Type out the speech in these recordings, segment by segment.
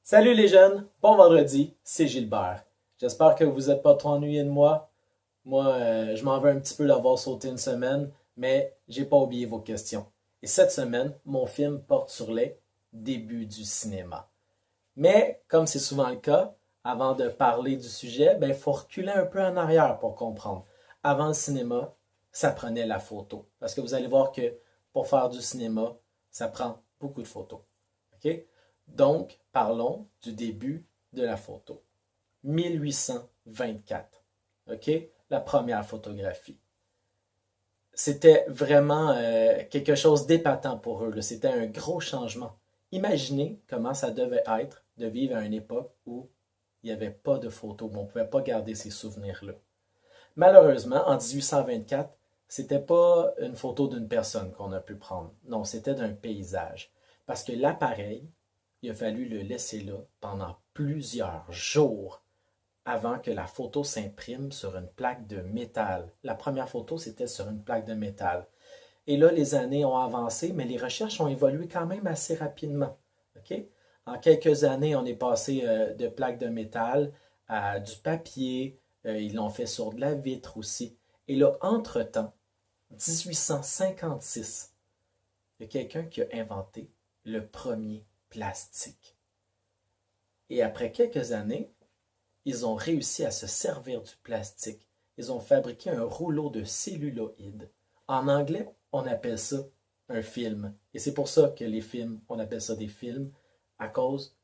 Salut les jeunes, bon vendredi, c'est Gilbert. J'espère que vous n'êtes pas trop ennuyés de moi. Moi, je m'en veux un petit peu d'avoir sauté une semaine, mais j'ai pas oublié vos questions. Et cette semaine, mon film porte sur les débuts du cinéma. Mais, comme c'est souvent le cas, avant de parler du sujet, il faut reculer un peu en arrière pour comprendre. Avant le cinéma, ça prenait la photo. Parce que vous allez voir que pour faire du cinéma, ça prend beaucoup de photos. OK? Donc, parlons du début de la photo. 1824. OK? La première photographie. C'était vraiment quelque chose d'épatant pour eux. C'était un gros changement. Imaginez comment ça devait être de vivre à une époque où il n'y avait pas de photos, où on ne pouvait pas garder ces souvenirs-là. Malheureusement, en 1824, c'était pas une photo d'une personne qu'on a pu prendre. Non, c'était d'un paysage. Parce que l'appareil, il a fallu le laisser là pendant plusieurs jours avant que la photo s'imprime sur une plaque de métal. La première photo, c'était sur une plaque de métal. Et là, les années ont avancé, mais les recherches ont évolué quand même assez rapidement. OK? En quelques années, on est passé de plaques de métal à du papier. Ils l'ont fait sur de la vitre aussi. Et là, entre-temps, 1856, il y a quelqu'un qui a inventé le premier plastique. Et après quelques années, ils ont réussi à se servir du plastique. Ils ont fabriqué un rouleau de celluloïd. En anglais, on appelle ça un film. Et c'est pour ça que les films, on appelle ça des films, à cause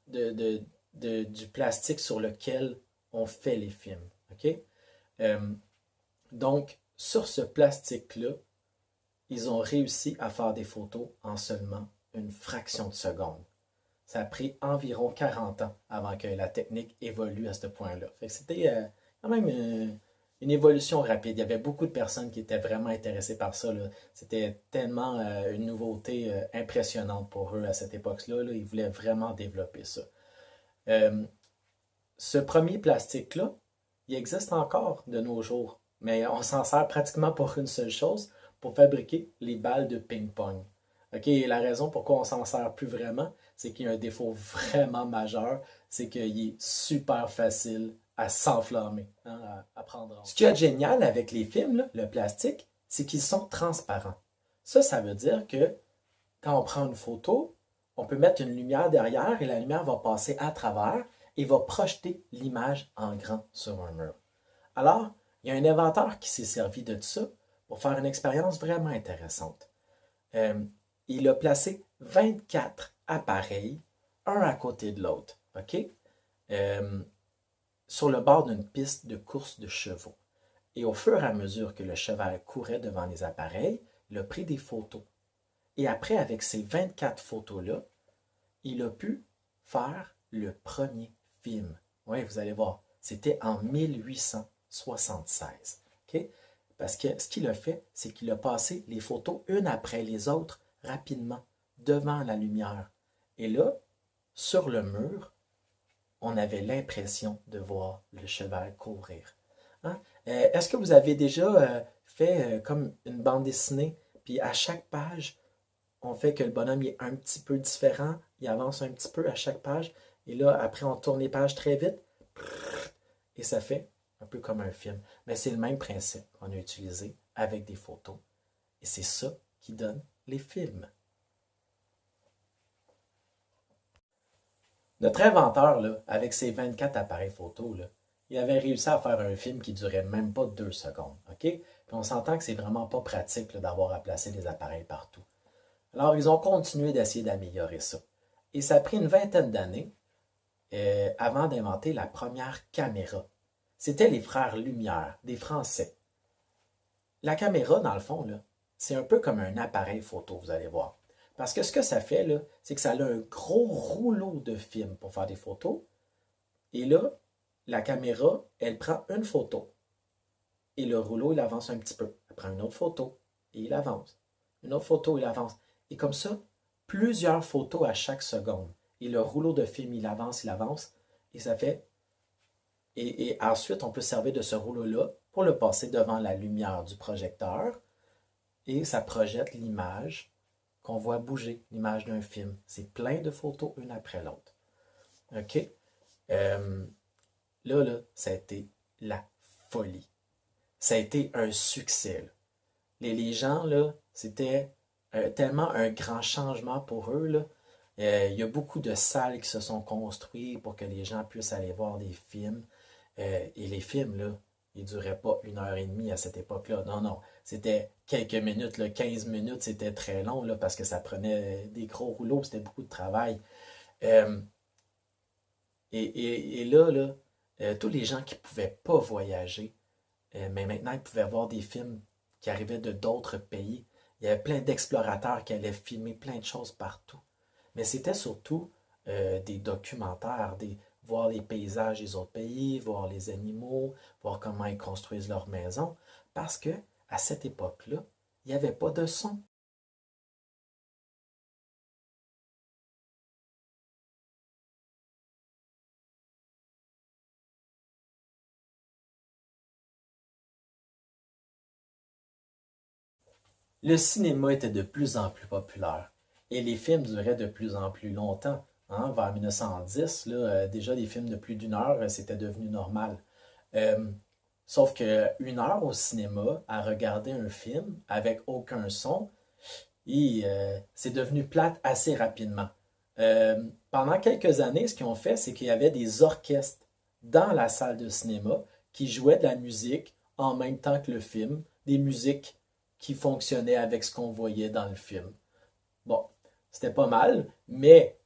du plastique sur lequel on fait les films. OK? Euh, donc, sur ce plastique-là, ils ont réussi à faire des photos en seulement une fraction de seconde. Ça a pris environ 40 ans avant que la technique évolue à ce point-là. C'était quand même une évolution rapide. Il y avait beaucoup de personnes qui étaient vraiment intéressées par ça. C'était tellement une nouveauté impressionnante pour eux à cette époque-là. Ils voulaient vraiment développer ça. Euh, Ce premier plastique-là, il existe encore de nos jours, mais on s'en sert pratiquement pour une seule chose, pour fabriquer les balles de ping-pong. OK, et la raison pourquoi on s'en sert plus vraiment, c'est qu'il y a un défaut vraiment majeur, c'est qu'il est super facile à s'enflammer, hein, à prendre en. Ce qui est génial avec les films, là, le plastique, c'est qu'ils sont transparents. Ça veut dire que quand on prend une photo, on peut mettre une lumière derrière et la lumière va passer à travers et va projeter l'image en grand sur un mur. Alors, il y a un inventeur qui s'est servi de ça pour faire une expérience vraiment intéressante. Euh, il a placé 24 appareils, un à côté de l'autre, OK? Euh, sur le bord d'une piste de course de chevaux. Et au fur et à mesure que le cheval courait devant les appareils, il a pris des photos. Et après, avec ces 24 photos-là, il a pu faire le premier film. Oui, vous allez voir, c'était en 1876. OK? Parce que ce qu'il a fait, c'est qu'il a passé les photos une après les autres rapidement devant la lumière. Et là, sur le mur, on avait l'impression de voir le cheval courir. Hein? Est-ce que vous avez déjà fait comme une bande dessinée, puis à chaque page, on fait que le bonhomme est un petit peu différent, il avance un petit peu à chaque page, et là, après, on tourne les pages très vite, et ça fait un peu comme un film. Mais c'est le même principe qu'on a utilisé avec des photos. Et c'est ça qui donne les films. Notre inventeur, là, avec ses 24 appareils photo, là, il avait réussi à faire un film qui durait même pas 2 secondes. OK? Puis on s'entend que c'est vraiment pas pratique là, d'avoir à placer des appareils partout. Alors, ils ont continué d'essayer d'améliorer ça. Et ça a pris une vingtaine d'années avant d'inventer la première caméra. C'était les frères Lumière, des Français. La caméra, dans le fond, là, c'est un peu comme un appareil photo, vous allez voir. Parce que ce que ça fait, là, c'est que ça a un gros rouleau de film pour faire des photos. Et là, la caméra, elle prend une photo. Et le rouleau, il avance un petit peu. Elle prend une autre photo et il avance. Une autre photo, il avance. Et comme ça, plusieurs photos à chaque seconde. Et le rouleau de film, il avance, il avance. Et ça fait. Et ensuite, on peut se servir de ce rouleau-là pour le passer devant la lumière du projecteur. Et ça projette l'image qu'on voit bouger, l'image d'un film. C'est plein de photos une après l'autre. OK? Là, ça a été la folie. Ça a été un succès, là. Les gens, là, c'était tellement un grand changement pour eux, là. Il y a beaucoup de salles qui se sont construites pour que les gens puissent aller voir des films. Et les films, là, ils ne duraient pas 1 heure et demie à cette époque-là. Non, non. C'était quelques minutes, là, 15 minutes, c'était très long, là, parce que ça prenait des gros rouleaux, c'était beaucoup de travail. Euh, et là, tous les gens qui ne pouvaient pas voyager, mais maintenant, ils pouvaient voir des films qui arrivaient de d'autres pays. Il y avait plein d'explorateurs qui allaient filmer plein de choses partout. Mais c'était surtout des documentaires, voir les paysages des autres pays, voir les animaux, voir comment ils construisent leurs maisons. Parce que à cette époque-là, il n'y avait pas de son. Le cinéma était de plus en plus populaire et les films duraient de plus en plus longtemps. Hein. Vers 1910, là, déjà des films de plus d'1 heure, c'était devenu normal. Euh, Sauf que 1 heure au cinéma à regarder un film avec aucun son, c'est devenu plate assez rapidement. Pendant quelques années, ce qu'ils ont fait, c'est qu'il y avait des orchestres dans la salle de cinéma qui jouaient de la musique en même temps que le film, des musiques qui fonctionnaient avec ce qu'on voyait dans le film. Bon, c'était pas mal, mais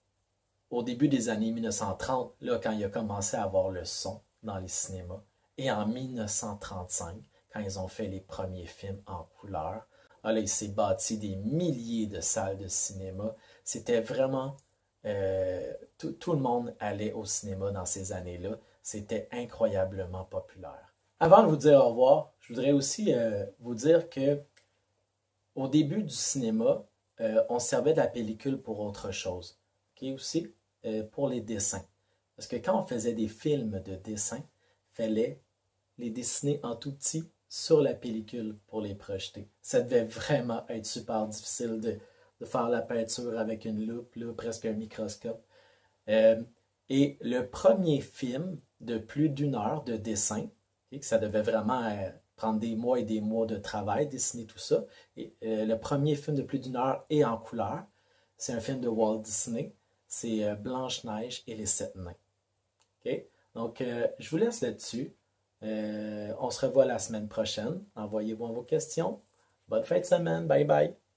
au début des années 1930, là, quand il a commencé à avoir le son dans les cinémas, et en 1935, quand ils ont fait les premiers films en couleur, là, il s'est bâti des milliers de salles de cinéma. C'était vraiment... tout le monde allait au cinéma dans ces années-là. C'était incroyablement populaire. Avant de vous dire au revoir, je voudrais aussi vous dire que au début du cinéma, on servait de la pellicule pour autre chose. OK, aussi, pour les dessins. Parce que quand on faisait des films de dessin, il fallait les dessiner en tout petit sur la pellicule pour les projeter. Ça devait vraiment être super difficile de faire la peinture avec une loupe, là, presque un microscope. Euh, et le premier film de plus d'1 heure de dessin, okay, que ça devait vraiment prendre des mois et des mois de travail, dessiner tout ça. Et, le premier film de plus d'1 heure est en couleur. C'est un film de Walt Disney. C'est Blanche-Neige et les Sept Nains. Okay? Donc, je vous laisse là-dessus. On se revoit la semaine prochaine. Envoyez-moi vos questions. Bonne fin de semaine. Bye bye.